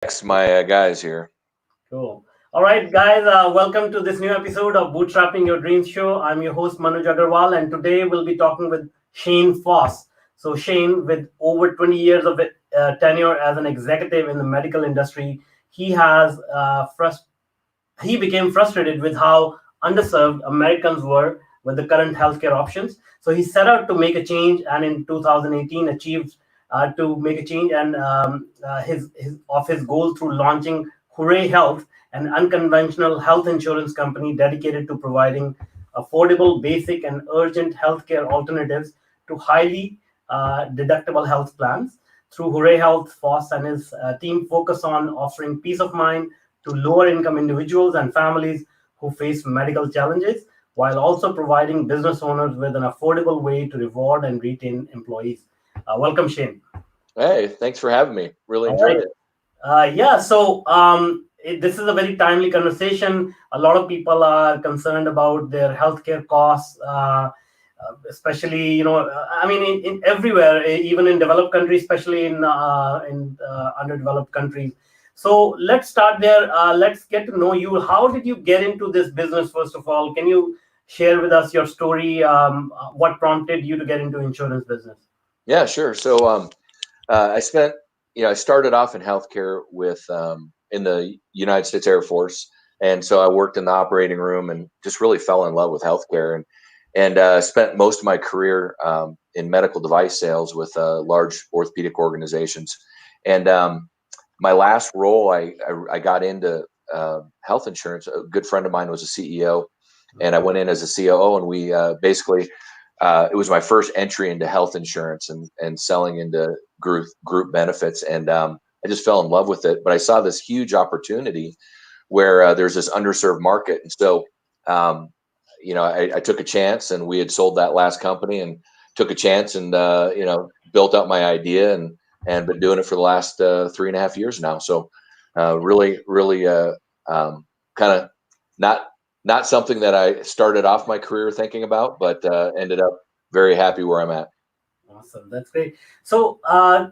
My guys here. Cool. All right, guys, welcome to this new episode of Bootstrapping Your Dreams Show. I'm your host, Manoj Agarwal, and today we'll be talking with Shane Foss. So, Shane, with over 20 years of tenure as an executive in the medical industry, he has he became frustrated with how underserved Americans were with the current healthcare options. So he set out to make a change, and in 2018 achieved to make a change and his goal through launching Hooray Health, an unconventional health insurance company dedicated to providing affordable, basic, and urgent healthcare alternatives to highly deductible health plans. Through Hooray Health, Foss and his team focus on offering peace of mind to lower income individuals and families who face medical challenges, while also providing business owners with an affordable way to reward and retain employees. Welcome, Shane. Hey, thanks for having me. Really All enjoyed right. it. This is a very timely conversation. A lot of people are concerned about their healthcare costs, especially I mean, in everywhere, even in developed countries, especially in underdeveloped countries. So let's start there. Let's get to know you. How did you get into this business? First of all, can you share with us your story? What prompted you to get into insurance business? Yeah, sure. I spent, I started off in healthcare with in the United States Air Force, and so I worked in the operating room and just really fell in love with healthcare and spent most of my career in medical device sales with large orthopedic organizations. And my last role, I got into health insurance. A good friend of mine was a CEO, and I went in as a COO, and we basically it was my first entry into health insurance and selling into group benefits, and I just fell in love with it. But I saw this huge opportunity where there's this underserved market, and so I took a chance, and we had sold that last company, and took a chance, and built up my idea, and been doing it for the last 3.5 years now. So really kind of not not something that I started off my career thinking about, but ended up very happy where I'm at. Awesome, that's great. So,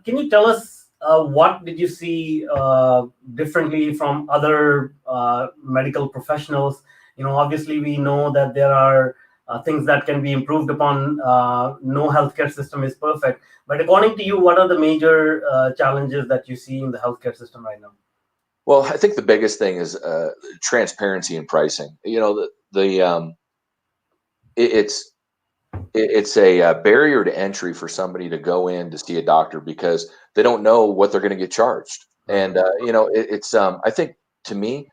can you tell us what did you see differently from other medical professionals? Obviously, we know that there are things that can be improved upon. No healthcare system is perfect, but according to you, what are the major challenges that you see in the healthcare system right now? Well, I think the biggest thing is transparency in pricing. It's it's a barrier to entry for somebody to go in to see a doctor because they don't know what they're going to get charged. And it's I think, to me,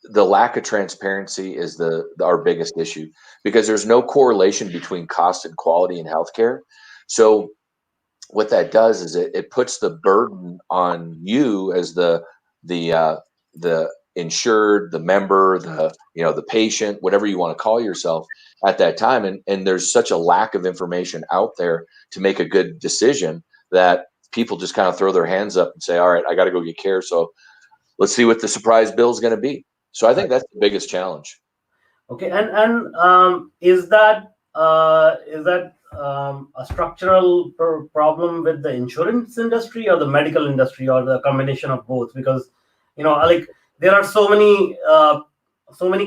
the lack of transparency is our biggest issue, because there's no correlation between cost and quality in healthcare. So what that does is it puts the burden on you as the insured, the member, the patient, whatever you want to call yourself at that time. And there's such a lack of information out there to make a good decision that people just kind of throw their hands up and say, all right, I got to go get care. So let's see what the surprise bill is going to be. So I think that's the biggest challenge. Okay, and is that a structural problem with the insurance industry or the medical industry or the combination of both? Because like there are so many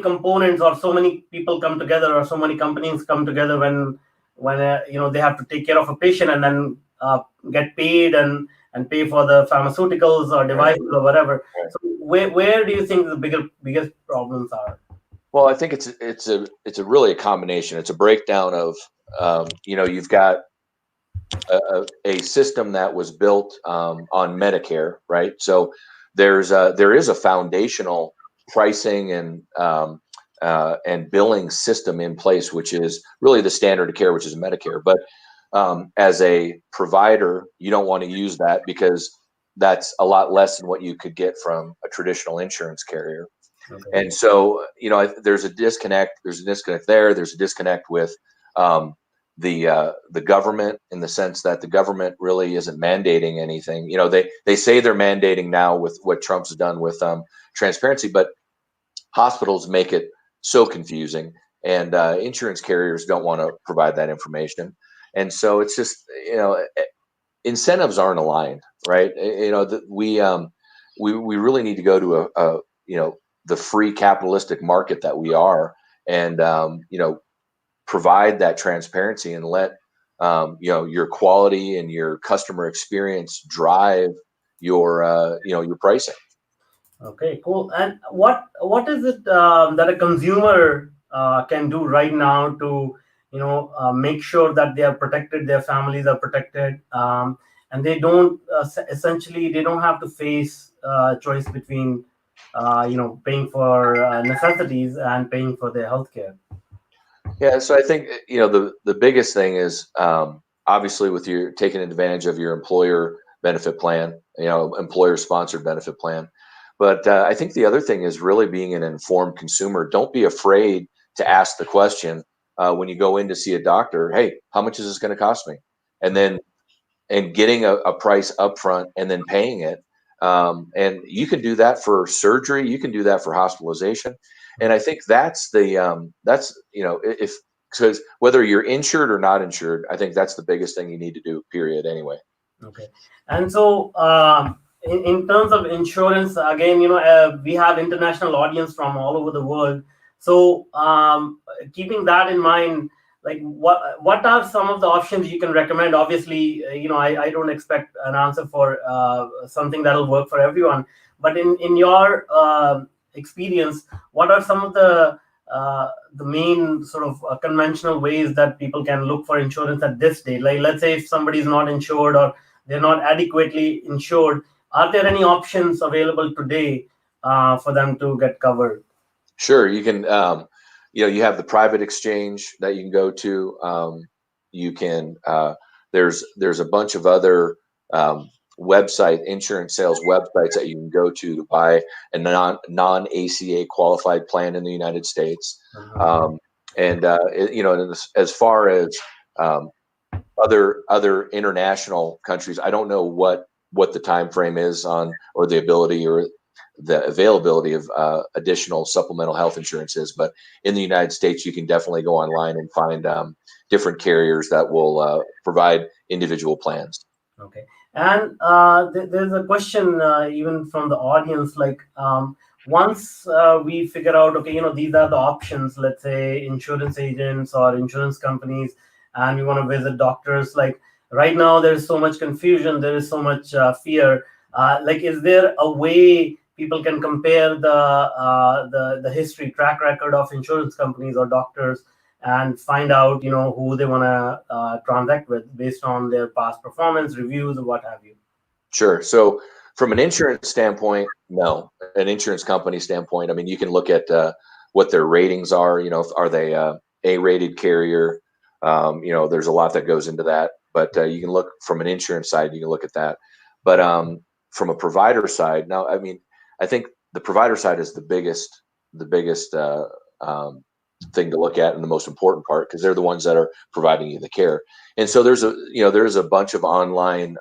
components, or so many people come together, or so many companies come together when they have to take care of a patient and then get paid and pay for the pharmaceuticals or Right. devices or whatever. Right. So where do you think the biggest problems are? Well, I think it's a really a combination. It's a breakdown of you've got a system that was built on Medicare, right? So there is a foundational pricing and billing system in place, which is really the standard of care, which is Medicare. But as a provider, you don't want to use that because that's a lot less than what you could get from a traditional insurance carrier. Okay. And so, there's a disconnect. There's a disconnect there. There's a disconnect with um, the government, in the sense that the government really isn't mandating anything. They say they're mandating now with what Trump's done with transparency, but hospitals make it so confusing, and insurance carriers don't want to provide that information. And so it's just, incentives aren't aligned, right? We we really need to go to the free capitalistic market that we are, and provide that transparency and let your quality and your customer experience drive your pricing. Okay, cool. And what is it that a consumer can do right now to make sure that they are protected, their families are protected, and they don't essentially they don't have to face choice between paying for necessities and paying for their healthcare. Yeah, so I think the biggest thing is obviously with your taking advantage of your employer benefit plan, employer sponsored benefit plan. But I think the other thing is really being an informed consumer. Don't be afraid to ask the question when you go in to see a doctor. Hey, how much is this going to cost me? And then getting a price upfront and then paying it. And you can do that for surgery. You can do that for hospitalization. And I think that's if because whether you're insured or not insured, I think that's the biggest thing you need to do. Period. Anyway. Okay. And so, in terms of insurance, again, we have international audience from all over the world. So, keeping that in mind, like what are some of the options you can recommend? Obviously, I don't expect an answer for something that'll work for everyone. But in your experience, what are some of the main sort of conventional ways that people can look for insurance at this stage? Like, let's say if somebody's not insured or they're not adequately insured, are there any options available today for them to get covered? Sure, you can. You have the private exchange that you can go to. You can. There's a bunch of other insurance sales websites that you can go to buy a non ACA qualified plan in the United States. And as far as other international countries, I don't know what the time frame is on, or the ability or the availability of additional supplemental health insurances. But in the United States, you can definitely go online and find different carriers that will provide individual plans. Okay. And there's a question even from the audience, like once we figure out, okay, these are the options, let's say insurance agents or insurance companies, and we want to visit doctors, like right now there's so much confusion, there is so much fear. Like, is there a way people can compare the history track record of insurance companies or doctors and find out who they want to transact with based on their past performance reviews or what have you? Sure. So from an insurance standpoint, no. An insurance company standpoint, I mean, you can look at what their ratings are. Are they A-rated carrier? There's a lot that goes into that. But you can look from an insurance side. You can look at that. But from a provider side, now, I mean, I think the provider side is the biggest thing to look at, and the most important part, because they're the ones that are providing you the care. And so there's a bunch of online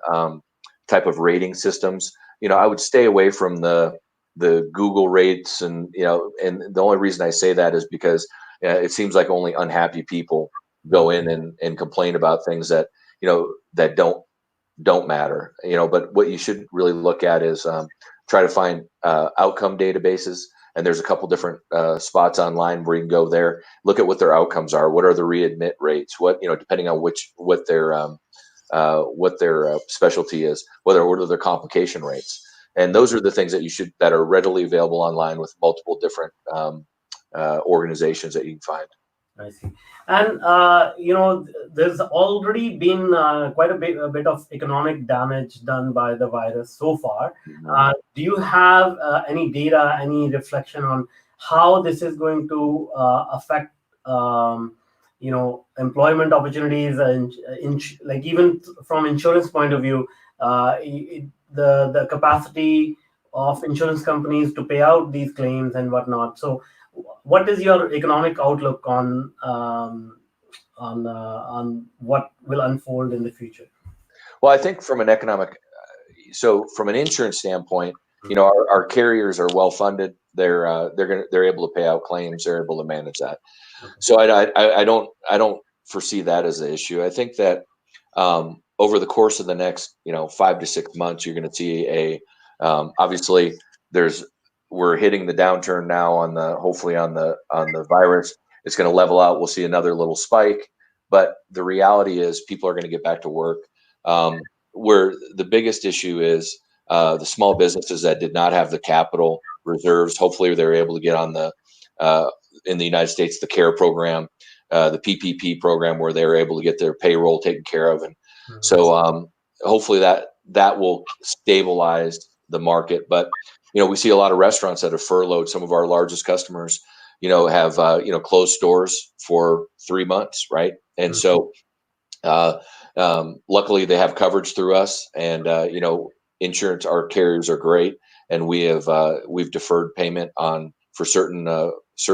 type of rating systems. I would stay away from the Google rates, and and the only reason I say that is because it seems like only unhappy people go in and complain about things that that don't matter. But what you should really look at is try to find outcome databases. And there's a couple different spots online where you can go there, look at what their outcomes are. What are the readmit rates? What, depending on what their specialty is, what are their complication rates? And those are the things that are readily available online with multiple different organizations that you can find. I see. And there's already been quite a bit of economic damage done by the virus so far. Do you have any data, any reflection on how this is going to affect employment opportunities, and like even from insurance point of view, the capacity of insurance companies to pay out these claims and whatnot? So what is your economic outlook on what will unfold in the future? Well, I think from an insurance standpoint, our carriers are well funded. They're able to pay out claims. They're able to manage that. Okay. So I don't foresee that as an issue. I think that over the course of the next 5 to 6 months, you're going to see a Obviously, we're hitting the downturn now hopefully on the virus. It's going to level out. We'll see another little spike, but the reality is people are going to get back to work. Where the biggest issue is the small businesses that did not have the capital reserves. Hopefully, they're able to get on in the United States, the CARE program, the PPP program, where they're able to get their payroll taken care of. And so hopefully that will stabilize the market. But, we see a lot of restaurants that have furloughed. Some of our largest customers, have, closed stores for 3 months. Right. And so luckily they have coverage through us, and, insurance, our carriers are great. And we've deferred payment for certain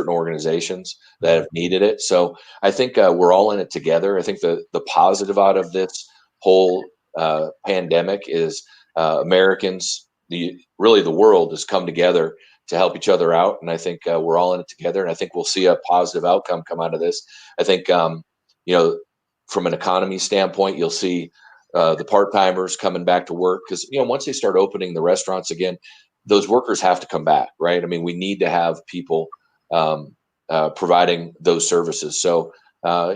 organizations that have needed it. So I think we're all in it together. I think the positive out of this whole pandemic is Americans, really the world has come together to help each other out. And I think we're all in it together. And I think we'll see a positive outcome come out of this. I think, from an economy standpoint, you'll see the part-timers coming back to work, because, once they start opening the restaurants again, those workers have to come back, right? I mean, we need to have people providing those services. So, I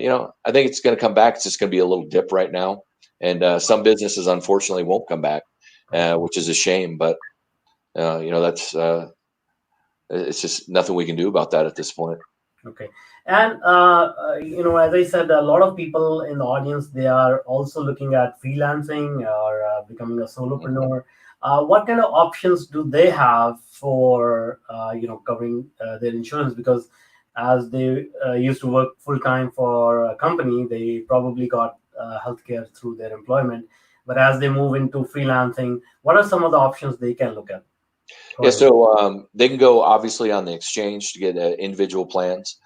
think it's going to come back. It's just going to be a little dip right now. And some businesses, unfortunately, won't come back, which is a shame. But, that's it's just nothing we can do about that at this point. Okay. And, as I said, a lot of people in the audience, they are also looking at freelancing or becoming a solopreneur. What kind of options do they have for, covering their insurance? Because as they used to work full time for a company, they probably got healthcare through their employment. But as they move into freelancing, what are some of the options they can look at? Yeah, so they can go obviously on the exchange to get individual plans.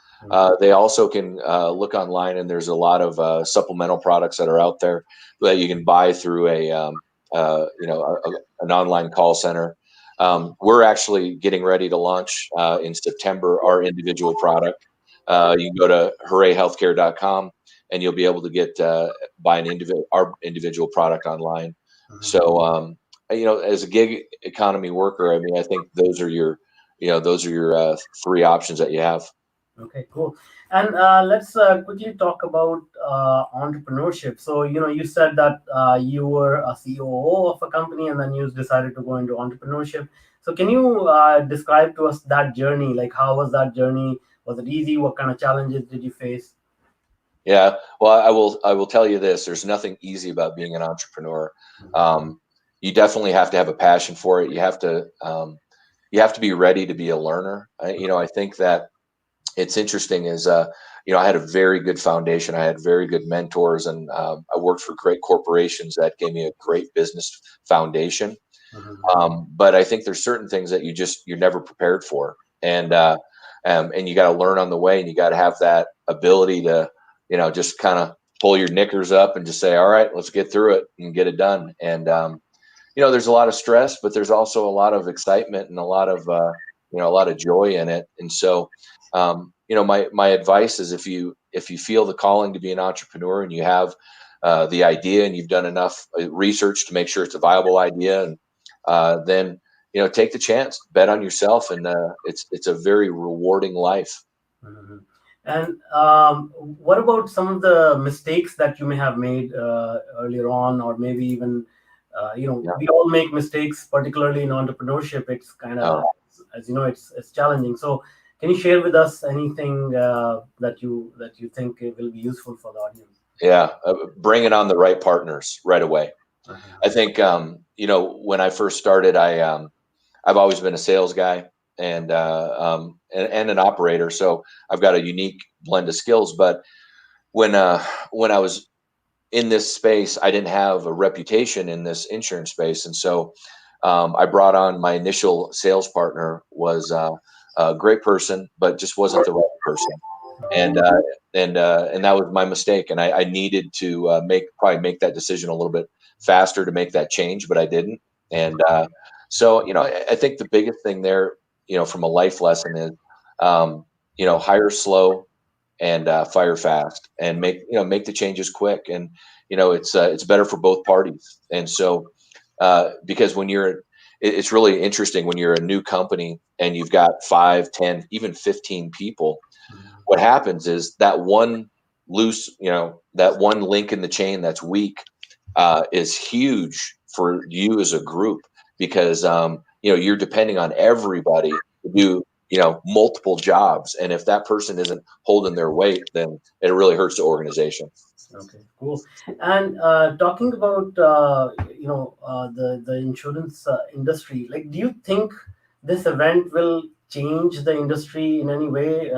They also can look online, and there's a lot of supplemental products that are out there that you can buy through an online call center. We're actually getting ready to launch in September our individual product. You can go to hooray-healthcare.com, and you'll be able to buy our individual product online. So as a gig economy worker, I mean, I think those are your 3 options that you have. Okay, cool. And let's quickly talk about entrepreneurship. So, you said that you were a COO of a company, and then you decided to go into entrepreneurship. So can you describe to us that journey? Like, how was that journey? Was it easy? What kind of challenges did you face? Yeah, well, I will tell you this: there's nothing easy about being an entrepreneur. You definitely have to have a passion for it. You have to be ready to be a learner. I think that it's interesting is, I had a very good foundation. I had very good mentors, and I worked for great corporations that gave me a great business foundation. But I think there's certain things that you're never prepared for. And you got to learn on the way, and you got to have that ability to, just kind of pull your knickers up and just say, all right, let's get through it and get it done. And, there's a lot of stress, but there's also a lot of excitement and a lot of joy in it. And so, my advice is if you feel the calling to be an entrepreneur, and you have the idea, and you've done enough research to make sure it's a viable idea, and then, take the chance, bet on yourself. And it's a very rewarding life. And what about some of the mistakes that you may have made earlier on, or maybe even, we all make mistakes, particularly in entrepreneurship. It's kind of, as you know, it's challenging. So can you share with us anything that you think will be useful for the audience? Yeah, bringing on the right partners right away. I think, when I first started, I've always been a sales guy and an operator. So I've got a unique blend of skills. But when I was in this space, I didn't have a reputation in this insurance space. And so I brought on my initial sales partner, was a great person, but just wasn't the right person. And that was my mistake. And I needed to probably make that decision a little bit faster to make that change, but I didn't. And so, I think the biggest thing there, from a life lesson is, hire slow and fire fast, and make the changes quick. And, it's better for both parties. And so, because when you're it's really interesting when you're a new company and you've got 5, 10, even 15 people. Mhm. What happens is that one loose, that one link in the chain that's weak is huge for you as a group because you're depending on everybody to do multiple jobs, and if that person isn't holding their weight, then it really hurts the organization. Okay, cool. And talking about the insurance industry, like, do you think this event will change the industry in any way?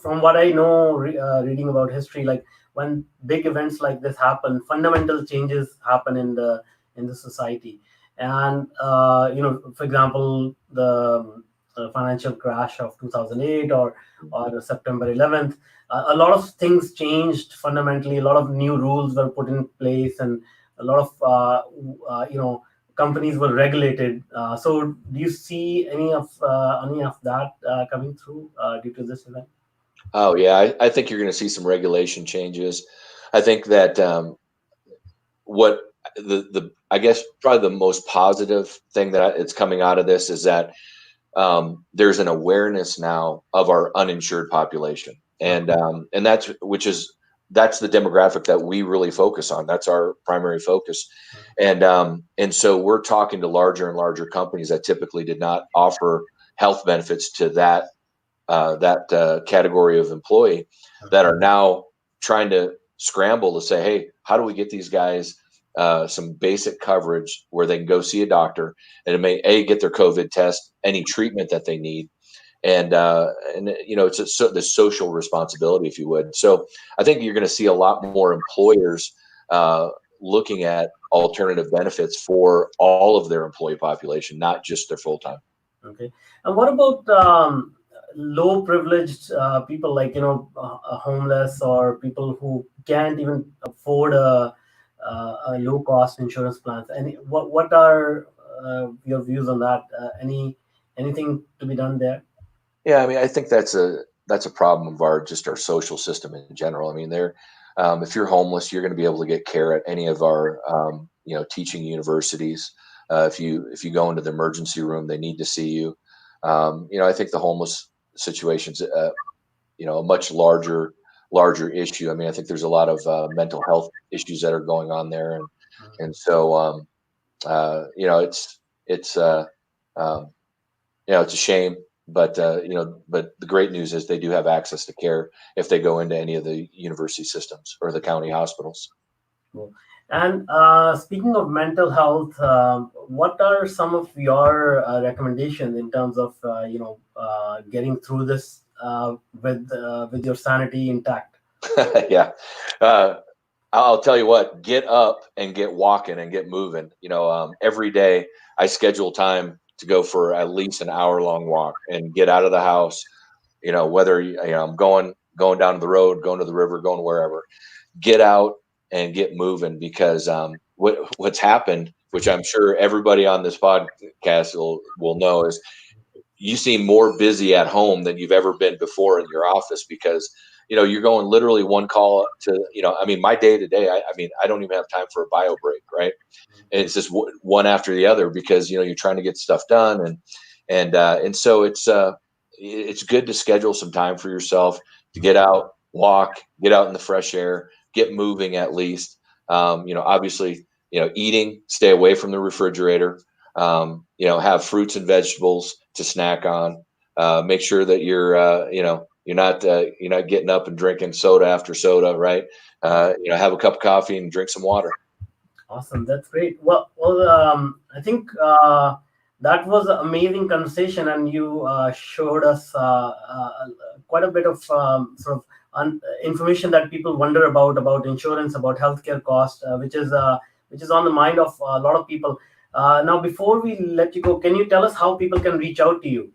From what I know, reading about history, like when big events like this happen, fundamental changes happen in the society. And for example, the financial crash of 2008 or September 11th, a lot of things changed fundamentally. A lot of new rules were put in place, and a lot of companies were regulated. So, do you see any of that coming through due to this event? Oh yeah, I think you're going to see some regulation changes. I think that what the I guess probably the most positive thing that it's coming out of this is that there's an awareness now of our uninsured population, and Okay. that's the demographic that we really focus on. That's our primary focus, and so we're talking to larger and larger companies that typically did not offer health benefits to that category of employee that Okay. are now trying to scramble to say, hey, how do we get these guys some basic coverage where they can go see a doctor and it may get their COVID test, any treatment that they need, and it's the social responsibility, if you would. So I think you're going to see a lot more employers uh, looking at alternative benefits for all of their employee population, not just their full time. Okay. And what about low privileged people, like homeless or people who can't even afford a low cost insurance plans? And what are your views on that? Anything to be done there? Yeah, I mean, I think that's a problem of our social system in general. I mean, if you're homeless, you're going to be able to get care at any of our teaching universities. If you go into the emergency room, they need to see you. I think the homeless situation's a much larger issue. I mean, I think there's a lot of mental health issues that are going on there, and so it's um, it's a shame, but the great news is they do have access to care if they go into any of the university systems or the county hospitals. Cool. And speaking of mental health, what are some of your recommendations in terms of getting through this with your sanity intact? Yeah. Uh, I'll tell you what, get up and get walking and get moving. Every day I schedule time to go for at least an hour long walk and get out of the house, whether I'm going down to the road, going to the river, going wherever. Get out and get moving because what's happened, which I'm sure everybody on this podcast will know, is you seem more busy at home than you've ever been before in your office because you're going literally one call to I mean my day to day I mean I don't even have time for a bio break, right? And it's just one after the other because you're trying to get stuff done, and so it's good to schedule some time for yourself to get out, walk, get out in the fresh air, get moving at least. Obviously, eating, stay away from the refrigerator. Have fruits and vegetables to snack on. Make sure that you're not getting up and drinking soda after soda, right? Have a cup of coffee and drink some water. Awesome, that's great. I think that was an amazing conversation, and you showed us quite a bit of sort of information that people wonder about insurance, about healthcare cost, which is on the mind of a lot of people. Now, before we let you go, can you tell us how people can reach out to you?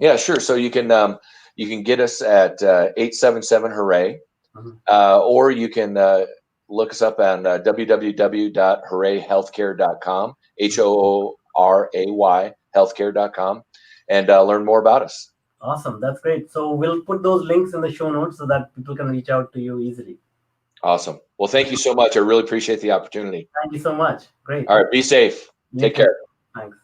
Yeah, sure. So you can get us at 877 Hooray, Mhm. or you can look us up on www.hoorayhealthcare.com, HOORAY healthcare.com, and learn more about us. Awesome, that's great. So we'll put those links in the show notes so that people can reach out to you easily. Awesome. Well, thank you so much. I really appreciate the opportunity. Thank you so much. Great. All right, be safe. You Take too. care. Thanks.